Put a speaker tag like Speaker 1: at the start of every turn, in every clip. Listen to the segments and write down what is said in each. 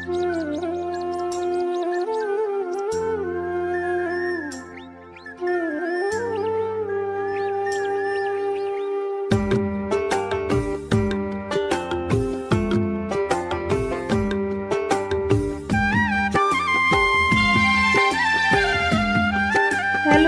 Speaker 1: Hello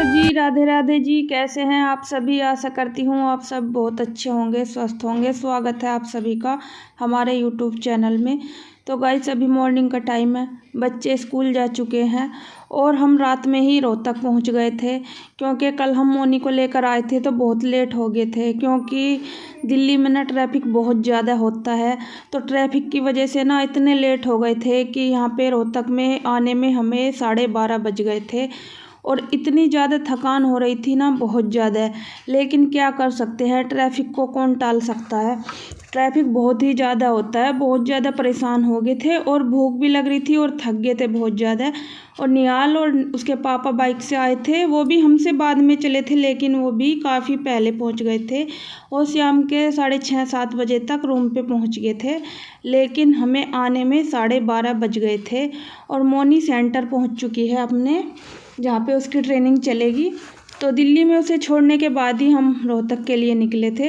Speaker 1: जी, राधे राधे जी। कैसे हैं आप सभी? आशा करती हूँ आप सब बहुत अच्छे होंगे, स्वस्थ होंगे। स्वागत है आप सभी का हमारे यूट्यूब चैनल में। तो गाइस, अभी मॉर्निंग का टाइम है, बच्चे स्कूल जा चुके हैं और हम रात में ही रोहतक पहुँच गए थे, क्योंकि कल हम मोनी को लेकर आए थे तो बहुत लेट हो गए थे। क्योंकि दिल्ली में ना ट्रैफिक बहुत ज़्यादा होता है, तो ट्रैफिक की वजह से ना इतने लेट हो गए थे कि यहाँ पे रोहतक में आने में हमें 12:30 बज गए थे। और इतनी ज़्यादा थकान हो रही थी ना, बहुत ज़्यादा। लेकिन क्या कर सकते हैं, ट्रैफिक को कौन टाल सकता है। ट्रैफिक बहुत ही ज़्यादा होता है, बहुत ज़्यादा परेशान हो गए थे और भूख भी लग रही थी और थक गए थे बहुत ज़्यादा। और निहाल और उसके पापा बाइक से आए थे, वो भी हमसे बाद में चले थे, लेकिन वो भी काफ़ी पहले पहुंच गए थे और शाम के 6:30-7 बजे तक रूम पे पहुंच गए थे। लेकिन हमें आने में 12:30 बज गए थे और मोनी सेंटर पहुंच चुकी है अपने, जहाँ पे उसकी ट्रेनिंग चलेगी। तो दिल्ली में उसे छोड़ने के बाद ही हम रोहतक के लिए निकले थे।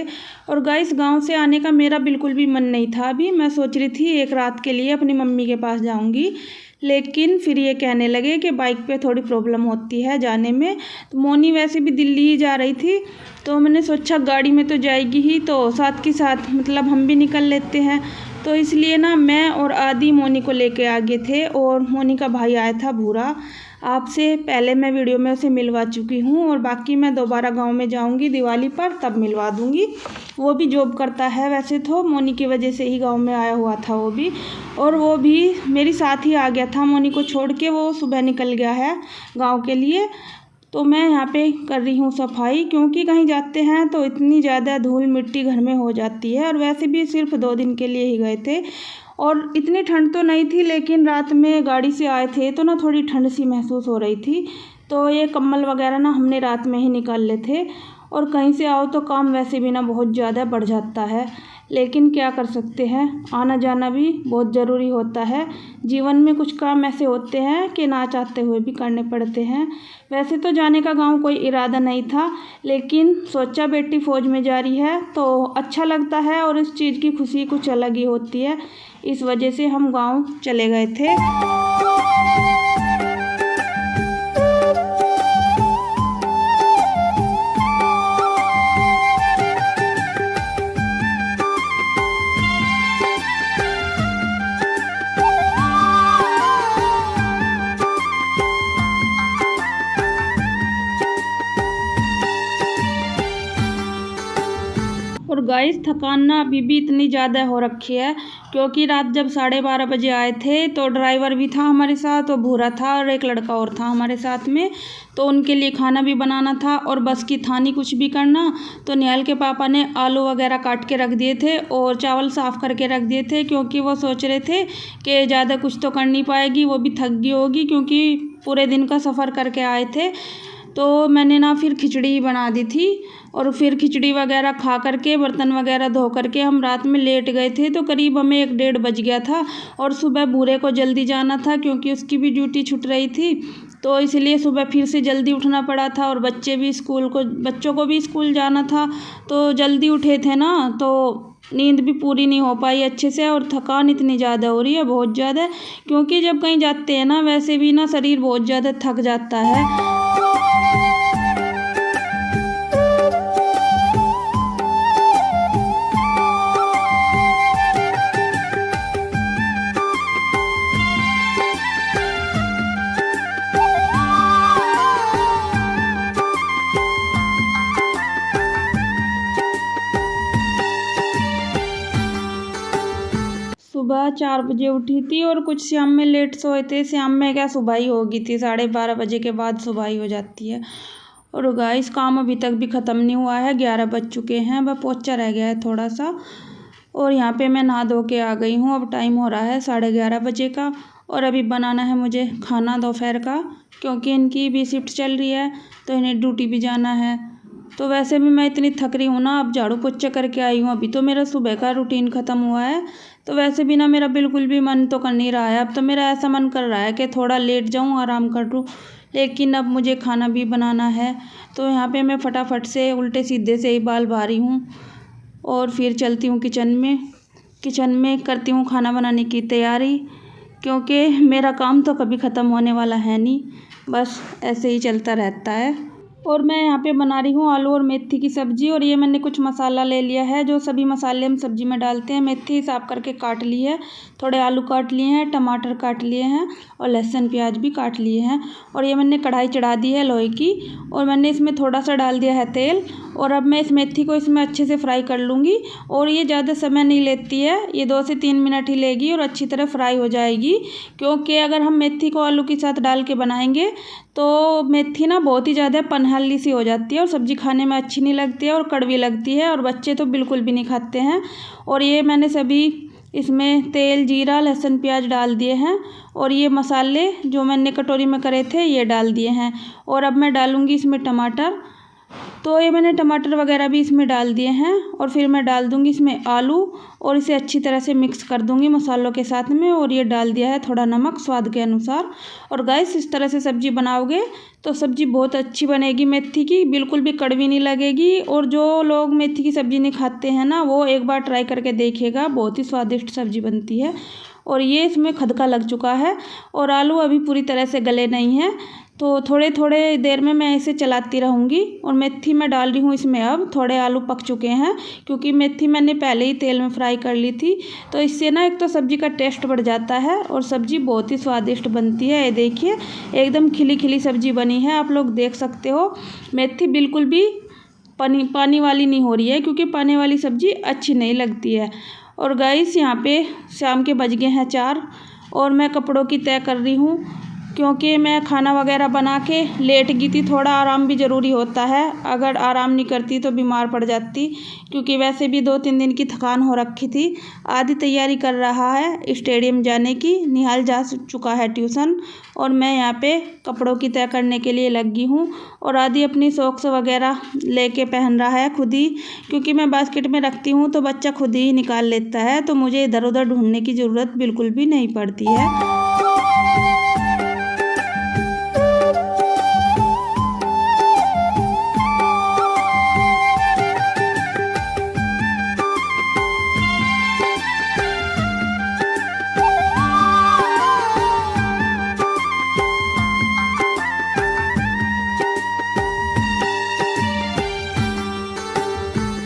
Speaker 1: और गाइस, गांव से आने का मेरा बिल्कुल भी मन नहीं था। अभी मैं सोच रही थी एक रात के लिए अपनी मम्मी के पास जाऊंगी, लेकिन फिर ये कहने लगे कि बाइक पे थोड़ी प्रॉब्लम होती है जाने में। तो मोनी वैसे भी दिल्ली ही जा रही थी, तो मैंने सोचा गाड़ी में तो जाएगी ही, तो साथ के साथ मतलब हम भी निकल लेते हैं। तो इसलिए ना मैं और आदि मोनी को लेके आ गए थे और मोनी का भाई आया था भूरा। आपसे पहले मैं वीडियो में उसे मिलवा चुकी हूँ और बाकी मैं दोबारा गांव में जाऊंगी दिवाली पर, तब मिलवा दूंगी। वो भी जॉब करता है वैसे तो, मोनी की वजह से ही गांव में आया हुआ था वो भी। और वो भी मेरे साथ ही आ गया था, मोनी को छोड़ के वो सुबह निकल गया है गाँव के लिए। तो मैं यहाँ पे कर रही हूँ सफाई, क्योंकि कहीं जाते हैं तो इतनी ज़्यादा धूल मिट्टी घर में हो जाती है। और वैसे भी सिर्फ 2 दिन के लिए ही गए थे और इतनी ठंड तो नहीं थी, लेकिन रात में गाड़ी से आए थे तो ना थोड़ी ठंड सी महसूस हो रही थी। तो ये कम्बल वगैरह ना हमने रात में ही निकाल ले थे। और कहीं से आओ तो काम वैसे भी ना बहुत ज़्यादा बढ़ जाता है, लेकिन क्या कर सकते हैं, आना जाना भी बहुत ज़रूरी होता है। जीवन में कुछ काम ऐसे होते हैं कि ना चाहते हुए भी करने पड़ते हैं। वैसे तो जाने का गांव कोई इरादा नहीं था, लेकिन सोचा बेटी फ़ौज में जा रही है तो अच्छा लगता है और इस चीज़ की खुशी कुछ अलग ही होती है। इस वजह से हम गांव चले गए थे। और गाइस, थकान ना अभी भी इतनी ज़्यादा हो रखी है, क्योंकि रात जब 12:30 बजे आए थे तो ड्राइवर भी था हमारे साथ, और भूरा था और एक लड़का और था हमारे साथ में। तो उनके लिए खाना भी बनाना था और बस की थानी कुछ भी करना। तो निहाल के पापा ने आलू वगैरह काट के रख दिए थे और चावल साफ़ करके रख दिए थे, क्योंकि वो सोच रहे थे कि ज़्यादा कुछ तो कर नहीं पाएगी, वो भी थक गई होगी क्योंकि पूरे दिन का सफ़र करके आए थे। तो मैंने ना फिर खिचड़ी बना दी थी और फिर खिचड़ी वगैरह खा करके बर्तन वगैरह धो करके हम रात में लेट गए थे। तो करीब हमें 1-1:30 बज गया था और सुबह भूरे को जल्दी जाना था, क्योंकि उसकी भी ड्यूटी छूट रही थी। तो इसलिए सुबह फिर से जल्दी उठना पड़ा था और बच्चों को भी स्कूल जाना था। तो जल्दी उठे थे ना, तो नींद भी पूरी नहीं हो पाई अच्छे से और थकान इतनी ज़्यादा हो रही है, बहुत ज़्यादा। क्योंकि जब कहीं जाते हैं ना, वैसे भी ना शरीर बहुत ज़्यादा थक जाता है। सुबह 4 बजे उठी थी और कुछ शाम में लेट सोए थे। शाम में क्या, सुबह ही हो गई थी, 12:30 बजे के बाद सुबह ही हो जाती है। और गाइस, काम अभी तक भी ख़त्म नहीं हुआ है, 11 बज चुके हैं, बस पोछा रह गया है थोड़ा सा। और यहाँ पे मैं नहा धो के आ गई हूँ। अब टाइम हो रहा है 11:30 बजे का और अभी बनाना है मुझे खाना दोपहर का, क्योंकि इनकी भी शिफ्ट चल रही है तो इन्हें ड्यूटी भी जाना है। तो वैसे भी मैं इतनी थक रही हूँ ना, अब झाड़ू पोछा करके आई हूँ। अभी तो मेरा सुबह का रूटीन ख़त्म हुआ है, तो वैसे भी ना मेरा बिल्कुल भी मन तो कर नहीं रहा है। अब तो मेरा ऐसा मन कर रहा है कि थोड़ा लेट जाऊँ, आराम कर लूँ, लेकिन अब मुझे खाना भी बनाना है। तो यहाँ पे मैं फटाफट से उल्टे सीधे से ही बाल बहा रही हूँ और फिर चलती हूँ किचन में करती हूँ खाना बनाने की तैयारी, क्योंकि मेरा काम तो कभी ख़त्म होने वाला है नहीं, बस ऐसे ही चलता रहता है। और मैं यहाँ पे बना रही हूँ आलू और मेथी की सब्ज़ी। और ये मैंने कुछ मसाला ले लिया है, जो सभी मसाले हम सब्ज़ी में डालते हैं। मेथी साफ करके काट ली है, थोड़े आलू काट लिए हैं, टमाटर काट लिए हैं और लहसुन प्याज भी काट लिए हैं। और ये मैंने कढ़ाई चढ़ा दी है लोहे की, और मैंने इसमें थोड़ा सा डाल दिया है तेल। और अब मैं इस मेथी को इसमें अच्छे से फ्राई कर लूँगी। और ये ज़्यादा समय नहीं लेती है, ये 2 से 3 मिनट ही लेगी और अच्छी तरह फ्राई हो जाएगी। क्योंकि अगर हम मेथी को आलू के साथ डाल के बनाएंगे तो मेथी ना बहुत ही ज़्यादा पनहल्ली सी हो जाती है और सब्ज़ी खाने में अच्छी नहीं लगती है और कड़वी लगती है, और बच्चे तो बिल्कुल भी नहीं खाते हैं। और ये मैंने सभी इसमें तेल, जीरा, लहसुन, प्याज डाल दिए हैं, और ये मसाले जो मैंने कटोरी में करे थे ये डाल दिए हैं। और अब मैं डालूँगी इसमें टमाटर। तो ये मैंने टमाटर वगैरह भी इसमें डाल दिए हैं, और फिर मैं डाल दूँगी इसमें आलू और इसे अच्छी तरह से मिक्स कर दूँगी मसालों के साथ में। और ये डाल दिया है थोड़ा नमक स्वाद के अनुसार। और गाइस, इस तरह से सब्ज़ी बनाओगे तो सब्ज़ी बहुत अच्छी बनेगी मेथी की, बिल्कुल भी कड़वी नहीं लगेगी। और जो लोग मेथी की सब्ज़ी नहीं खाते हैं ना, वो एक बार ट्राई करके देखिएगा, बहुत ही स्वादिष्ट सब्ज़ी बनती है। और ये इसमें खदका लग चुका है और आलू अभी पूरी तरह से गले नहीं हैं, तो थोड़े थोड़े देर में मैं इसे चलाती रहूँगी। और मेथी मैं डाल रही हूँ इसमें, अब थोड़े आलू पक चुके हैं क्योंकि मेथी मैंने पहले ही तेल में फ्राई कर ली थी। तो इससे ना एक तो सब्ज़ी का टेस्ट बढ़ जाता है और सब्ज़ी बहुत ही स्वादिष्ट बनती है। ये देखिए, एकदम खिली खिली सब्ज़ी बनी है, आप लोग देख सकते हो। मेथी बिल्कुल भी पानी वाली नहीं हो रही है, क्योंकि पानी वाली सब्ज़ी अच्छी नहीं लगती है। और गाइस, यहाँ पे शाम के बज गए हैं 4 और मैं कपड़ों की तय कर रही हूँ, क्योंकि मैं खाना वगैरह बना के लेट गई थी। थोड़ा आराम भी ज़रूरी होता है, अगर आराम नहीं करती तो बीमार पड़ जाती, क्योंकि वैसे भी 2-3 दिन की थकान हो रखी थी। आधी तैयारी कर रहा है स्टेडियम जाने की, निहाल जा चुका है ट्यूशन, और मैं यहाँ पे कपड़ों की तय करने के लिए लगी हूँ। और आधी अपनी सॉक्स वगैरह लेके पहन रहा है खुद ही, क्योंकि मैं बास्केट में रखती हूँ तो बच्चा खुद ही निकाल लेता है, तो मुझे इधर उधर ढूंढने की ज़रूरत बिल्कुल भी नहीं पड़ती है।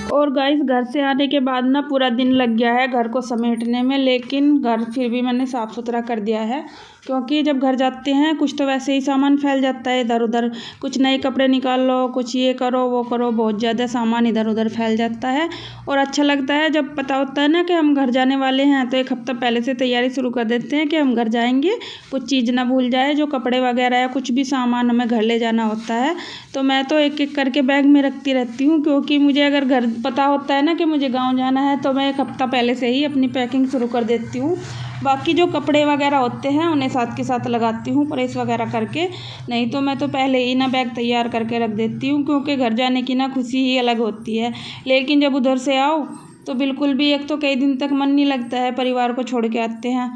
Speaker 1: और गाइस, घर से आने के बाद ना पूरा दिन लग गया है घर को समेटने में, लेकिन घर फिर भी मैंने साफ़ सुथरा कर दिया है, क्योंकि जब घर जाते हैं कुछ तो वैसे ही सामान फैल जाता है इधर उधर, कुछ नए कपड़े निकाल लो, कुछ ये करो वो करो, बहुत ज़्यादा सामान इधर उधर फैल जाता है। और अच्छा लगता है जब पता होता है ना कि हम घर जाने वाले हैं, तो 1 हफ्ता पहले से तैयारी शुरू कर देते हैं कि हम घर जाएंगे, कुछ चीज़ ना भूल जाए, जो कपड़े वगैरह या कुछ भी सामान हमें घर ले जाना होता है। तो मैं तो एक एक करके बैग में रखती रहती हूँ, क्योंकि मुझे अगर घर पता होता है ना कि मुझे गाँव जाना है, तो मैं 1 हफ्ता पहले से ही अपनी पैकिंग शुरू कर देती हूँ। बाकी जो कपड़े वगैरह होते हैं उन्हें साथ के साथ लगाती हूँ प्रेस वगैरह करके, नहीं तो मैं तो पहले ही ना बैग तैयार करके रख देती हूँ, क्योंकि घर जाने की ना खुशी ही अलग होती है। लेकिन जब उधर से आओ तो बिल्कुल भी, एक तो कई दिन तक मन नहीं लगता है, परिवार को छोड़ के आते हैं।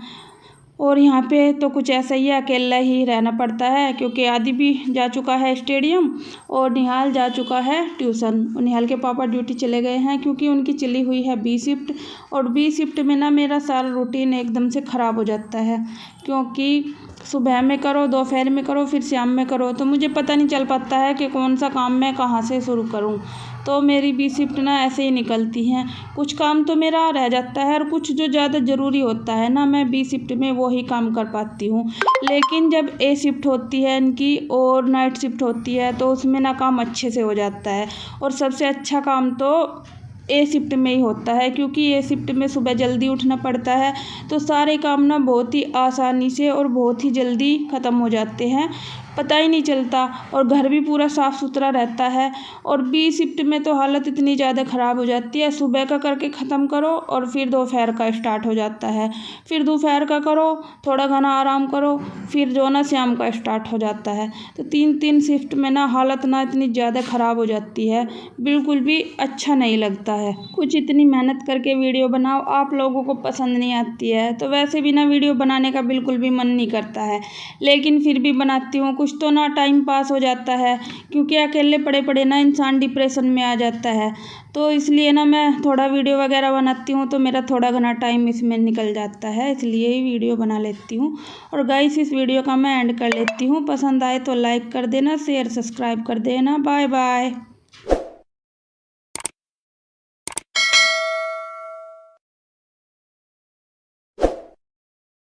Speaker 1: और यहाँ पे तो कुछ ऐसा ही है, अकेला ही रहना पड़ता है, क्योंकि आदि भी जा चुका है स्टेडियम और निहाल जा चुका है ट्यूशन। निहाल के पापा ड्यूटी चले गए हैं, क्योंकि उनकी चली हुई है बी शिफ्ट, और बी शिफ्ट में ना मेरा सारा रूटीन एकदम से ख़राब हो जाता है, क्योंकि सुबह में करो, दोपहर में करो, फिर शाम में करो, तो मुझे पता नहीं चल पाता है कि कौन सा काम मैं कहाँ से शुरू करूँ। तो मेरी बी शिफ्ट ना ऐसे ही निकलती हैं, कुछ काम तो मेरा रह जाता है और कुछ जो ज़्यादा ज़रूरी होता है ना, मैं बी शिफ्ट में वो ही काम कर पाती हूँ। लेकिन जब ए शिफ्ट होती है इनकी और नाइट शिफ्ट होती है, तो उसमें ना काम अच्छे से हो जाता है, और सबसे अच्छा काम तो ए शिफ्ट में ही होता है, क्योंकि ए शिफ्ट में सुबह जल्दी उठना पड़ता है, तो सारे काम ना बहुत ही आसानी से और बहुत ही जल्दी ख़त्म हो जाते हैं। पता ही नहीं चलता और घर भी पूरा साफ़ सुथरा रहता है। और बी शिफ्ट में तो हालत इतनी ज़्यादा ख़राब हो जाती है, सुबह का करके ख़त्म करो और फिर दोपहर का स्टार्ट हो जाता है, फिर दोपहर का करो, थोड़ा घना आराम करो, फिर जो ना शाम का स्टार्ट हो जाता है। तो 3-3 शिफ्ट में ना हालत ना इतनी ज़्यादा ख़राब हो जाती है, बिल्कुल भी अच्छा नहीं लगता है। कुछ इतनी मेहनत करके वीडियो बनाओ, आप लोगों को पसंद नहीं आती है तो वैसे भी ना वीडियो बनाने का बिल्कुल भी मन नहीं करता है, लेकिन फिर भी बनाती हूँ। कुछ तो ना टाइम पास हो जाता है, क्योंकि अकेले पड़े पड़े ना इंसान डिप्रेशन में आ जाता है। तो इसलिए ना मैं थोड़ा वीडियो वगैरह बनाती हूँ तो मेरा थोड़ा घना टाइम इसमें निकल जाता है, इसलिए ही वीडियो बना लेती हूँ। और गाइस इस वीडियो का मैं एंड कर लेती हूँ। पसंद आए तो लाइक कर देना, शेयर सब्सक्राइब कर देना। Bye bye.